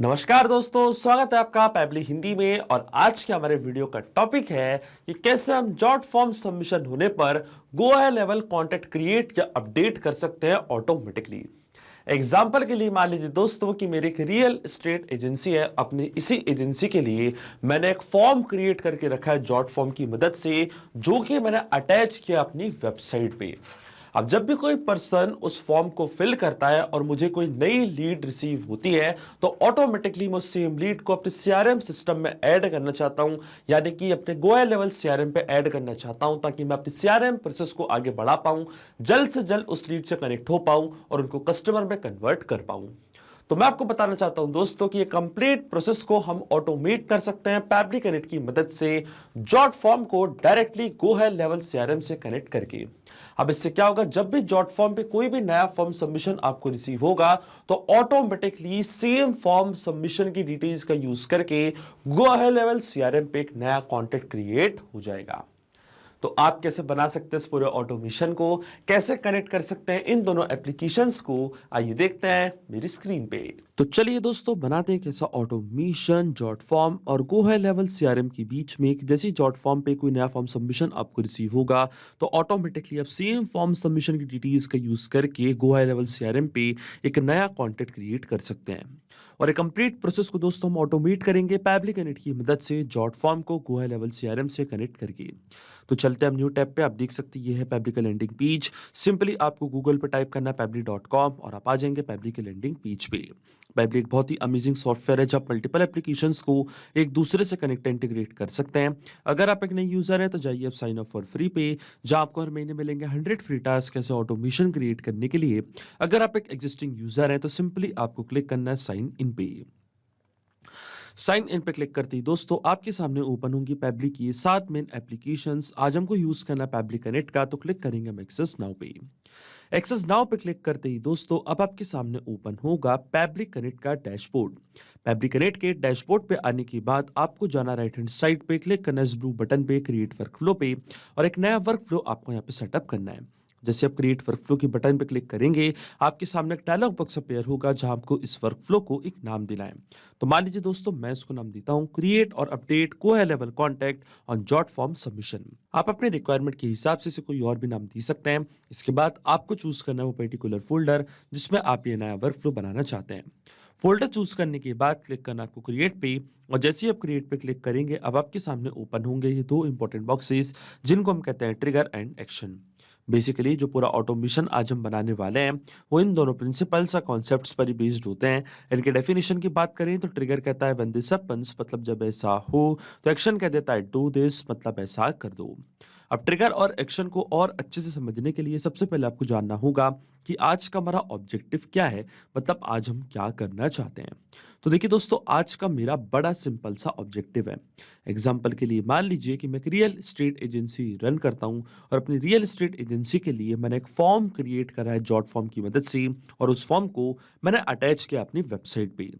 नमस्कार दोस्तों, स्वागत है आपका पैबली हिंदी में। और आज के हमारे वीडियो का टॉपिक है कि कैसे हम जॉट फॉर्म सबमिशन होने पर go high level contact create या अपडेट कर सकते हैं ऑटोमेटिकली। एग्जाम्पल के लिए मान लीजिए दोस्तों कि मेरी एक रियल एस्टेट एजेंसी है। अपनी इसी एजेंसी के लिए मैंने एक फॉर्म क्रिएट करके रखा है जॉट फॉर्म की मदद से, जो कि मैंने अटैच किया अपनी वेबसाइट पे। अब जब भी कोई पर्सन उस फॉर्म को फिल करता है और मुझे कोई नई लीड रिसीव होती है, तो ऑटोमेटिकली मैं उस सेम लीड को अपने सीआरएम सिस्टम में ऐड करना चाहता हूं, यानी कि अपने गोया लेवल सीआरएम पे ऐड करना चाहता हूं, ताकि मैं अपनी सीआरएम प्रोसेस को आगे बढ़ा पाऊं, जल्द से जल्द उस लीड से कनेक्ट हो पाऊं और उनको कस्टमर में कन्वर्ट कर पाऊं। तो मैं आपको बताना चाहता हूं दोस्तों कि ये कंप्लीट प्रोसेस को हम ऑटोमेट कर सकते हैं पैबली कनेक्ट की मदद से, जॉट फॉर्म को directly go high level CRM से कनेक्ट करके। अब इससे क्या होगा, जब भी जॉट फॉर्म पे कोई भी नया फॉर्म सबमिशन आपको रिसीव होगा, तो ऑटोमेटिकली सेम फॉर्म सबमिशन की डिटेल्स का यूज करके गो हाई लेवल सीआरएम पे एक नया कॉन्टेक्ट क्रिएट हो जाएगा। तो आप कैसे बना सकते हैं इस पूरे ऑटोमेशन को, कैसे कनेक्ट कर सकते हैं इन दोनों एप्लीकेशंस को, आइए देखते हैं मेरी स्क्रीन पे। तो चलिए दोस्तों, बनाते हैं कैसा ऑटोमेशन जॉट फॉर्म और गो हाई लेवल सीआरएम के बीच में। जैसे जॉट फॉर्म पे कोई नया फॉर्म सबमिशन आपको रिसीव होगा, तो ऑटोमेटिकली आप सेम फॉर्म सबमिशन की डिटेल्स का यूज करके गो हाई लेवल सीआरएम पे एक नया कॉन्टेक्ट क्रिएट कर सकते हैं। और एक कंप्लीट प्रोसेस को दोस्तों हम ऑटोमेट करेंगे पैबली कनेक्ट की मदद से, जॉट फॉर्म को गो हाई लेवल सीआरएम से कनेक्ट करके। तो चलते हैं हम न्यू टैब पे। आप देख सकते हैं ये है पैबली का लैंडिंग पेज। सिंपली आपको गूगल पे टाइप करना है पैबली.com और आप आ जाएंगे पैबली के लैंडिंग पेज पे। पैबली एक बहुत ही अमेजिंग सॉफ्टवेयर है जब मल्टीपल एप्लीकेशंस को एक दूसरे से कनेक्ट इंटीग्रेट कर सकते हैं। अगर आप एक नई यूजर हैं तो जाइए आप साइन अप फॉर फ्री पे, जहां आपको हर महीने मिलेंगे 100 फ्री टास्क कैसे ऑटोमेशन क्रिएट करने के लिए। अगर आप एक एग्जिस्टिंग यूजर हैं तो सिंपली आपको क्लिक करना है साइन इन पे। साइन इन पे क्लिक करते ही दोस्तों आपके सामने ओपन होंगी पैबली की 7 मेन एप्लीकेशंस। आज हमको यूज करना है पैबली कनेक्ट का, तो क्लिक करेंगे हम एक्सेस नाउ पे। एक्सेस नाउ पे क्लिक करते ही दोस्तों अब आपके सामने ओपन होगा पैबली कनेक्ट का डैशबोर्ड। पैबली कनेक्ट के डैशबोर्ड पे आने के बाद आपको जाना राइट हैंड साइड पे, क्लिक करना इस ब्लू बटन पे क्रिएट वर्कफ्लो पे, और एक नया वर्कफ्लो आपको यहाँ पे सेटअप करना है। जैसे आप क्रिएट वर्कफ्लो की बटन पे क्लिक करेंगे, आपके सामने एक डायलॉग बॉक्स अपेयर होगा जहां आपको इस वर्कफ्लो को एक नाम देना है। तो मान लीजिए दोस्तों मैं इसको नाम देता हूं क्रिएट और update go high level contact on jot form submission. आप अपने रिक्वायरमेंट के हिसाब से इसे कोई और भी नाम दे सकते हैं। इसके बाद आपको चूज करना है वो पर्टिकुलर फोल्डर जिसमें आप ये नया वर्कफ्लो बनाना चाहते हैं। फोल्डर चूज करने के बाद क्लिक करना आपको क्रिएट पे, और जैसे ही आप क्रिएट पे क्लिक करेंगे अब आपके सामने ओपन होंगे ये दो इंपॉर्टेंट बॉक्सेस, जिनको हम कहते हैं ट्रिगर एंड एक्शन। बेसिकली जो पूरा ऑटोमेशन आज हम बनाने वाले हैं वो इन दोनों प्रिंसिपल्स और कॉन्सेप्ट्स पर ही बेस्ड होते हैं। इनके डेफिनेशन की बात करें तो ट्रिगर कहता है व्हेन दिस हैपेंस, मतलब जब ऐसा हो, तो एक्शन कह देता है डू दिस, मतलब ऐसा कर दो। अब ट्रिगर और एक्शन को और अच्छे से समझने के लिए सबसे पहले आपको जानना होगा कि आज का हमारा ऑब्जेक्टिव क्या है, मतलब आज हम क्या करना चाहते हैं। तो देखिए दोस्तों, आज का मेरा बड़ा सिंपल सा ऑब्जेक्टिव है। एग्जाम्पल के लिए मान लीजिए कि मैं एक रियल एस्टेट एजेंसी रन करता हूं, और अपनी रियल एस्टेट एजेंसी के लिए मैंने एक फॉर्म क्रिएट करा है जॉट फॉर्म की मदद से, और उस फॉर्म को मैंने अटैच किया अपनी वेबसाइट पे।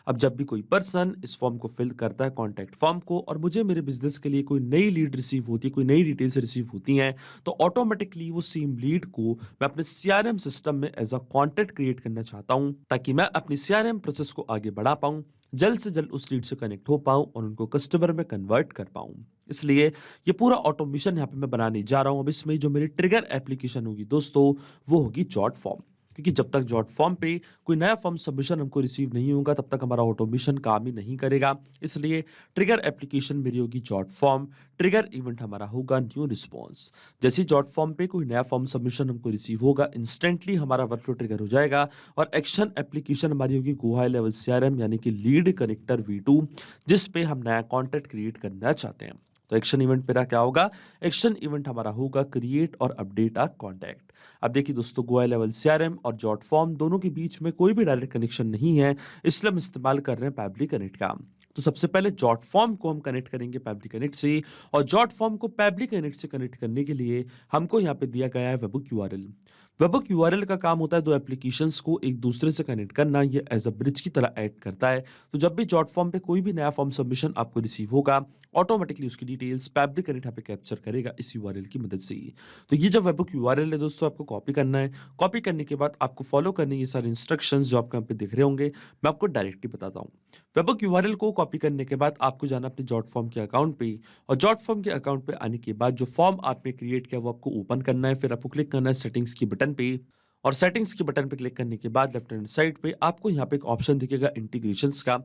अब जब भी कोई पर्सन इस फॉर्म को फिल करता है कॉन्टैक्ट फॉर्म को, और मुझे मेरे बिजनेस के लिए कोई नई लीड रिसीव होती है, कोई नई डिटेल्स रिसीव होती हैं, तो ऑटोमेटिकली वो सेम लीड को मैं अपने सीआरएम सिस्टम में एज अ कॉन्टैक्ट क्रिएट करना चाहता हूं, ताकि मैं अपनी सीआरएम प्रोसेस को आगे बढ़ा पाऊं, जल्द से जल्द उस लीड से कनेक्ट हो पाऊं और उनको कस्टमर में कन्वर्ट कर पाऊं। इसलिए ये पूरा ऑटोमेशन यहाँ पे मैं बनाने जा रहा हूं। अब इसमें जो मेरी ट्रिगर एप्लीकेशन होगी दोस्तों, वो होगी जॉट फॉर्म। क्योंकि जब तक जॉट फॉर्म पे कोई नया फॉर्म सबमिशन हमको रिसीव नहीं होगा, तब तक हमारा ऑटोमेशन काम ही नहीं करेगा। इसलिए ट्रिगर एप्लीकेशन मेरी होगी जॉट फॉर्म, ट्रिगर इवेंट हमारा होगा न्यू रिस्पॉन्स। जैसे जॉट फॉर्म पे कोई नया फॉर्म सबमिशन हमको रिसीव होगा, इंस्टेंटली हमारा वर्कफ्लो ट्रिगर हो जाएगा। और एक्शन एप्लीकेशन हमारी होगी गो हाई लेवल सीआरएम, यानी कि लीड कनेक्टर V2, जिस पे हम नया कॉन्टैक्ट क्रिएट करना चाहते हैं। तो एक्शन इवेंट मेरा क्या होगा, एक्शन इवेंट हमारा होगा क्रिएट और अपडेट आ कॉन्टैक्ट। अब देखिए दोस्तों, गो हाई लेवल सीआरएम और जॉट फॉर्म दोनों के बीच में कोई भी डायरेक्ट कनेक्शन नहीं है, इसलिए हम इस्तेमाल कर रहे हैं पैबली कनेक्ट का। तो सबसे पहले जॉट फॉर्म को हम कनेक्ट करेंगे पैबली कनेक्ट से, और जॉट फॉर्म को पैबली कनेक्ट से कनेक्ट करने के लिए हमको यहाँ पे दिया गया है वेबुक यूआरएल। वेबहुक यूआरएल का काम होता है दो एप्लीकेशंस को एक दूसरे से कनेक्ट करना, ये एज अ ब्रिज की तरह ऐड करता है। तो जब भी जॉट फॉर्म पे कोई भी नया फॉर्म सबमिशन आपको रिसीव होगा, ऑटोमेटिकली उसकी डिटेल्स पैब्लिक कनेक्ट यहाँ पे कैप्चर करेगा इस यूआरएल की मदद से ही। तो ये जो वेबहुक यूआरएल है दोस्तों, आपको कॉपी करना है। कॉपी करने के बाद आपको फॉलो करने ये सारे इंस्ट्रक्शंस जो आपको यहाँ पे दिख रहे होंगे, मैं आपको डायरेक्टली बताता हूँ। वेबहुक यूआरएल को कॉपी करने के बाद आपको जाना अपने जॉट फॉर्म के अकाउंट पे, और जॉट फॉर्म के अकाउंट पे आने के बाद जो फॉर्म आपने क्रिएट किया वो आपको ओपन करना है। फिर आपको क्लिक करना है सेटिंग्स की बटन पे, और सेटिंग्स के बटन पे क्लिक करने के बाद लेफ्ट हैंड साइड पे आपको यहाँ पे एक ऑप्शन दिखेगा इंटीग्रेशंस का।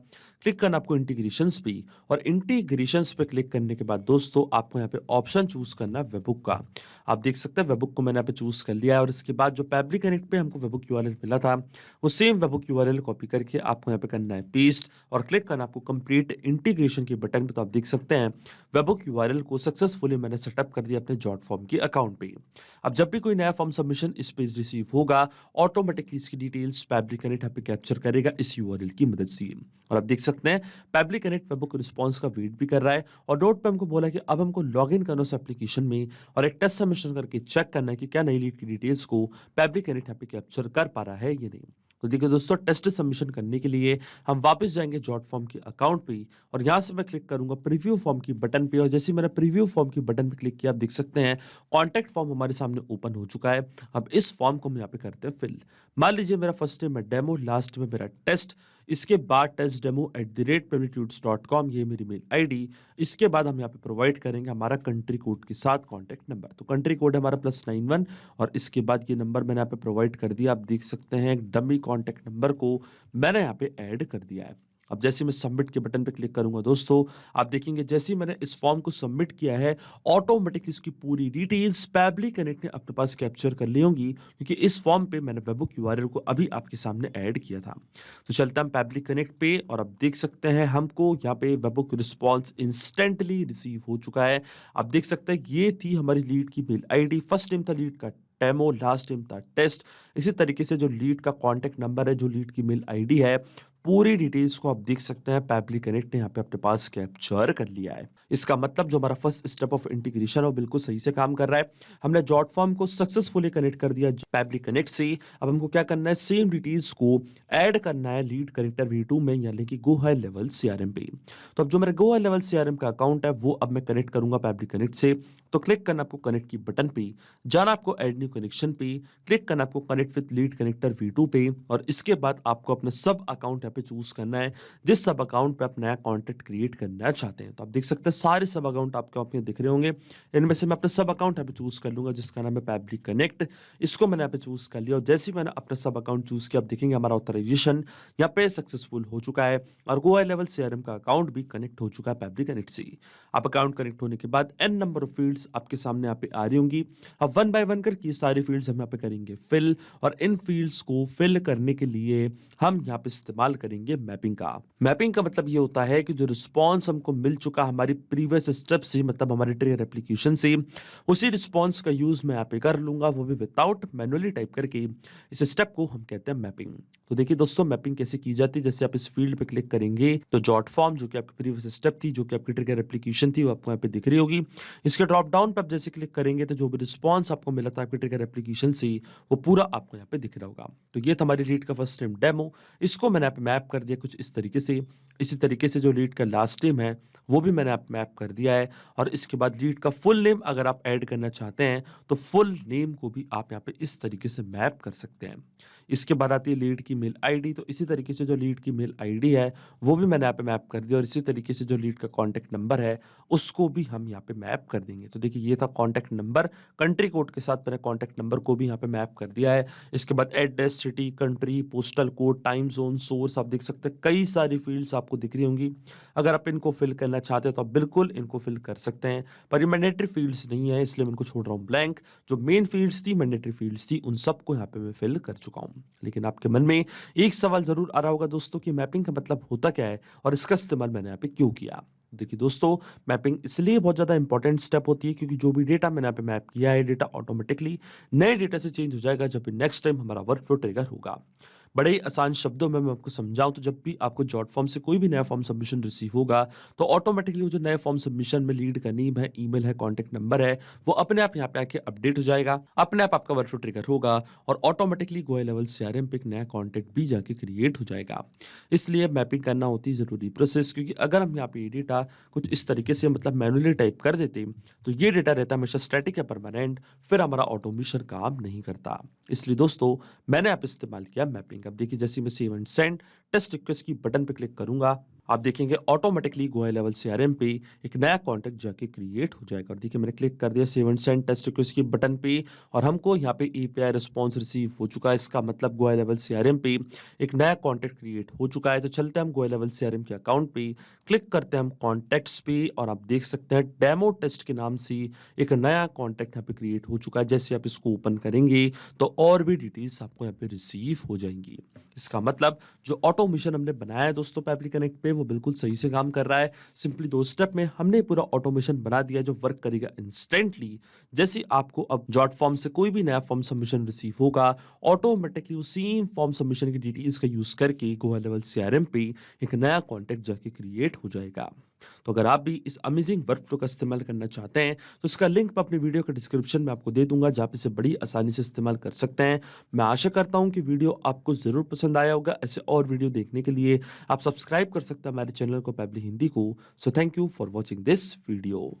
क्लिक करना आपको इंटीग्रेशंस पे, और इंटीग्रेशंस पे क्लिक करने के बाद दोस्तों आपको यहाँ पे ऑप्शन चूज करना है वेबहुक का। आप देख सकते हैं वेबहुक को मैंने यहाँ पे चूज कर लिया है, और इसके बाद जो पैब्लिक कनेक्ट पे हमको वेबहुक यूआरएल मिला था, वो सेम वेबहुक यूआरएल कॉपी करके आपको यहाँ पे करना है पेस्ट, और क्लिक करना आपको कंप्लीट इंटीग्रेशन के बटन पे। तो आप देख सकते हैं वेबहुक यूआरएल को सक्सेसफुली मैंने सेटअप कर दिया अपने जॉट फॉर्म के अकाउंट पे। अब जब भी कोई नया फॉर्म सबमिशन इस पेज रिसीव होगा, ऑटोमेटिकली इसकी डिटेल्स पैब्लिक कनेक्ट यहाँ पे कैप्चर करेगा इस यूआरएल की मदद से। और आप देख सकते हैं पैब्लिक कनेक्ट वेबहुक रिस्पांस का वेट भी कर रहा है, और नोट पे हमको बोला है कि अब हमको लॉग इन करना उस एप्लीकेशन में और एक टेस्ट सबमिशन करके चेक करना है कि क्या नई लीड की डिटेल्स को पैब्लिक कनेक्ट यहाँ पे कैप्चर कर पा रहा है या नहीं। तो देखिए दोस्तों, टेस्ट सबमिशन करने के लिए हम वापस जाएंगे जॉट फॉर्म के अकाउंट पे, और यहाँ से मैं क्लिक करूंगा प्रीव्यू फॉर्म की बटन पे, और जैसे मैंने प्रीव्यू फॉर्म की बटन पे क्लिक किया, आप देख सकते हैं कॉन्टैक्ट फॉर्म हमारे सामने ओपन हो चुका है। अब इस फॉर्म को हम यहाँ पे करते हैं फिल। मान लीजिए मेरा फर्स्ट नेम है डेमो, लास्ट में मेरा टेस्ट, इसके बाद testdemo@plenitudes.com, ये मेरी मेल आईडी। इसके बाद हम यहाँ पे प्रोवाइड करेंगे हमारा कंट्री कोड के साथ कॉन्टैक्ट नंबर। तो कंट्री कोड है हमारा +91, और इसके बाद ये नंबर मैंने यहाँ पे प्रोवाइड कर दिया। आप देख सकते हैं एक डमी कॉन्टैक्ट नंबर को मैंने यहाँ पे ऐड कर दिया है। अब जैसे मैं सबमिट के बटन पे क्लिक करूंगा दोस्तों, आप देखेंगे जैसे ही मैंने इस फॉर्म को सबमिट किया है, ऑटोमेटिकली इसकी पूरी डिटेल्स पैब्लिक कनेक्ट ने अपने पास कैप्चर कर ली होंगी, क्योंकि इस फॉर्म पे मैंने वेबहुक यूआरएल को अभी आपके सामने ऐड किया था। तो चलते हैं पैब्लिक कनेक्ट पे, और अब देख सकते हैं हमको यहाँ पे वेबहुक रिस्पॉन्स इंस्टेंटली रिसीव हो चुका है। आप देख सकते हैं ये थी हमारी लीड की मेल आईडी। फर्स्ट नेम था लीड का डेमो, लास्ट नेम था टेस्ट। इसी तरीके से जो लीड का कॉन्टैक्ट नंबर है, जो लीड की मेल आईडी है, पूरी डिटेल्स को आप देख सकते हैं पैब्लिक कनेक्ट ने यहाँ पे अपने पास कैप्चर कर लिया है। इसका मतलब जो हमारा फर्स्ट स्टेप ऑफ इंटीग्रेशन है वो बिल्कुल सही से काम कर रहा है। हमने जॉट फॉर्म को सक्सेसफुली कनेक्ट कर दिया पैब्लिक कनेक्ट से। अब हमको क्या करना है, सेम डिटेल्स को ऐड करना है लीड कनेक्टर V2 में, यानी कि गो हाई लेवल CRM पे। तो अब जो मेरा गो हाई लेवल CRM का अकाउंट है वो अब मैं कनेक्ट करूंगा पैब्लिक कनेक्ट से। तो क्लिक करना आपको कनेक्ट की बटन पे, जाना आपको ऐड न्यू कनेक्शन पे, क्लिक करना आपको connect with lead connector V2 पे, और इसके बाद आपको अपना सब अकाउंट पे चूज करना है जिस सब अकाउंट पे आप नया कॉन्टैक्ट क्रिएट करना चाहते हैं। तो आप देख सकते हैं सारे सब अकाउंट आपको यहाँ पे दिख रहे होंगे। इनमें से मैं अपना सब अकाउंट यहाँ पे चूज कर लूंगा जिसका नाम है पैब्लिक कनेक्ट। इसको मैंने यहाँ पे चूज कर लिया, और जैसे ही मैंने अपना सब अकाउंट चूज किया, आप देखेंगे हमारा ऑथराइजेशन यहाँ पे सक्सेसफुल हो चुका है, और गो हाई लेवल CRM का अकाउंट भी कनेक्ट हो चुका है पैब्लिक कनेक्ट से। आप अकाउंट कनेक्ट होने के बाद n नंबर ऑफ फील्ड्स आपके सामने यहाँ पे आ रही होंगी। अब 1 बाय 1 करके सारी फील्ड्स हम यहाँ पे करेंगे फिल, और इन फील्ड्स को फिल करने के लिए हम यहाँ पे इस्तेमाल करेंगे मैपिंग का। मैपिंग का मतलब ये होता है कि जो रिस्पॉन्स हमको मिल चुका हमारी प्रीवियस स्टेप से, मतलब हमारे ट्रिगर एप्लीकेशन से, उसी रिस्पॉन्स का यूज मैं यहाँ पे कर लूंगा, वो भी विदाउट मैनुअली टाइप करके। इस स्टेप को हम कहते हैं मैपिंग। तो देखिए दोस्तों, मैपिंग कैसे की जाती है, जैसे आप इस फील्ड पे क्लिक करेंगे तो जॉट फॉर्म जो कि आपकी प्रीवियस स्टेप थी, जो कि आपकी ट्रिगर एप्लीकेशन थी, वो आपको यहाँ पे दिख रही होगी। इसके ड्रॉप डाउन पे आप जैसे क्लिक करेंगे तो जो भी रिस्पॉन्स आपको मिला था आपकी ट्रिगर एप्लीकेशन से, वो पूरा आपको यहाँ पे दिख रहा होगा। तो ये था हमारी लीड का फर्स्ट नेम डेमो। इसको मैंने यहाँ पे मैप कर दिया कुछ इस तरीके से। इसी तरीके से जो लीड का लास्ट नेम है वो भी मैंने आप मैप कर दिया है, और इसके बाद लीड का फुल नेम अगर आप ऐड करना चाहते हैं तो फुल नेम को भी आप यहाँ पे इस तरीके से मैप कर सकते हैं। इसके बाद आती है लीड की मेल आईडी। तो इसी तरीके से जो लीड की मेल आईडी है वो भी मैंने यहाँ पे मैप कर दिया, और इसी तरीके से जो लीड का कॉन्टैक्ट नंबर है उसको भी हम यहाँ पे मैप कर देंगे। तो देखिए ये था कॉन्टैक्ट नंबर, कंट्री कोड के साथ मैंने कॉन्टैक्ट नंबर को भी यहाँ पे मैप कर दिया है। इसके बाद address, city, country, postal code, time zone, source, आप देख सकते हैं कई सारी फील्ड्स आपको दिख रही होंगी। अगर आप इनको फिल करना चाहते हैं तो आप बिल्कुल इनको फिल कर सकते हैं, पर ये मैंडेटरी फील्ड्स नहीं है, इसलिए मैं इनको छोड़ रहा हूँ ब्लैंक। जो मेन फील्ड्स थी, मैंडेटरी फील्ड्स थी, उन सबको यहाँ पे मैं फिल कर चुका हूँ। लेकिन आपके मन में एक सवाल जरूर आ रहा होगा दोस्तों कि मैपिंग का मतलब होता क्या है और इसका इस्तेमाल मैंने यहाँ पे क्यों किया। देखिए दोस्तों, मैपिंग इसलिए बहुत ज़्यादा इंपॉर्टेंट स्टेप होती है क्योंकि जो भी डेटा मैंने यहाँ पे मैप किया है, डेटा ऑटोमेटिकली नए डेटा से चेंज हो जाएगा जब भी नेक्स्ट टाइम हमारा वर्कफ्लो ट्रिगर होगा। बड़े ही आसान शब्दों में मैं आपको समझाऊं तो जब भी आपको जॉट फॉर्म से कोई भी नया फॉर्म सबमिशन रिसीव होगा तो ऑटोमेटिकली वो जो नए फॉर्म सबमिशन में लीड का नेम है, ईमेल है, कॉन्टैक्ट नंबर है, वो अपने आप यहाँ पे आके अपडेट हो जाएगा, अपने आप आपका वर्कफ्लो ट्रिगर होगा और ऑटोमेटिकली गोयल लेवल सीआरएम पे एक नया कॉन्टैक्ट भी जाके क्रिएट हो जाएगा। इसलिए मैपिंग करना होती है जरूरी प्रोसेस, क्योंकि अगर हम यहाँ पे ये डेटा कुछ इस तरीके से मतलब मैनुअली टाइप कर देते तो ये डेटा रहता है हमेशा स्टैटिक या परमानेंट, फिर हमारा ऑटोमेशन काम नहीं करता। इसलिए दोस्तों मैंने आप इस्तेमाल किया मैपिंग। अब देखिए जैसे मैं save and send test request की बटन पे क्लिक करूंगा, आप देखेंगे ऑटोमेटिकली गोयल लेवल सीआरएम पे एक नया कॉन्टैक्ट जाके क्रिएट हो जाएगा। और देखिए मैंने क्लिक कर दिया save and send test request की बटन पे और हमको यहाँ पे एपीआई रिस्पॉन्स रिसीव हो चुका है। इसका मतलब गोयल लेवल सीआरएम पे एक नया कॉन्टैक्ट क्रिएट हो चुका है। तो चलते हैं हम गोयल लेवल सीआरएम के अकाउंट पे, क्लिक करते हैं हम कॉन्टैक्ट्स पे और आप देख सकते हैं डेमो टेस्ट के नाम से एक नया कॉन्टैक्ट यहाँ पे क्रिएट हो चुका है। जैसे आप इसको ओपन करेंगे तो और भी डिटेल्स आपको यहाँ पे रिसीव हो जाएंगी। इसका मतलब जो ऑटोमेशन हमने बनाया है दोस्तों पेबली कनेक्ट पे वो बिल्कुल सही से काम कर रहा है। सिंपली 2 स्टेप में हमने पूरा ऑटोमेशन बना दिया जो वर्क करेगा इंस्टेंटली। जैसे आपको अब जॉट फॉर्म से कोई भी नया फॉर्म सबमिशन रिसीव होगा, ऑटोमेटिकली उसी फॉर्म सबमिशन की डिटेल्स का यूज करके गोयल लेवल सीआरएम पे एक नया कॉन्टैक्ट जाके क्रिएट हो जाएगा। तो अगर आप भी इस अमेजिंग वर्कफ्लो का इस्तेमाल करना चाहते हैं तो इसका लिंक मैं अपनी वीडियो के डिस्क्रिप्शन में आपको दे दूंगा, जहाँ पे इसे बड़ी आसानी से इस्तेमाल कर सकते हैं। मैं आशा करता हूं कि वीडियो आपको जरूर पसंद आया होगा। ऐसे और वीडियो देखने के लिए आप सब्सक्राइब कर सकते हैं हमारे चैनल को पेबली हिंदी को। So thank you for watching this video.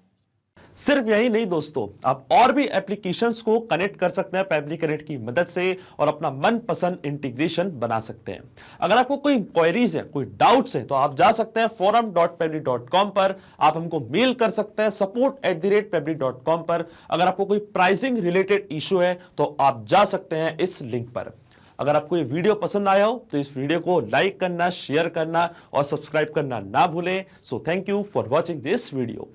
सिर्फ यही नहीं दोस्तों, आप और भी एप्लीकेशंस को कनेक्ट कर सकते हैं पेबली कनेक्ट की मदद से और अपना मनपसंद इंटीग्रेशन बना सकते हैं। अगर आपको कोई क्वेरीज है, कोई डाउट्स है तो आप जा सकते हैं forum.pebly.com पर, आप हमको मेल कर सकते हैं support@pebly.com पर। अगर आपको कोई प्राइसिंग रिलेटेड इशू है तो आप जा सकते हैं इस लिंक पर। अगर आपको ये वीडियो पसंद आया हो तो इस वीडियो को लाइक करना, शेयर करना और सब्सक्राइब करना ना भूलें। So thank you for watching this video.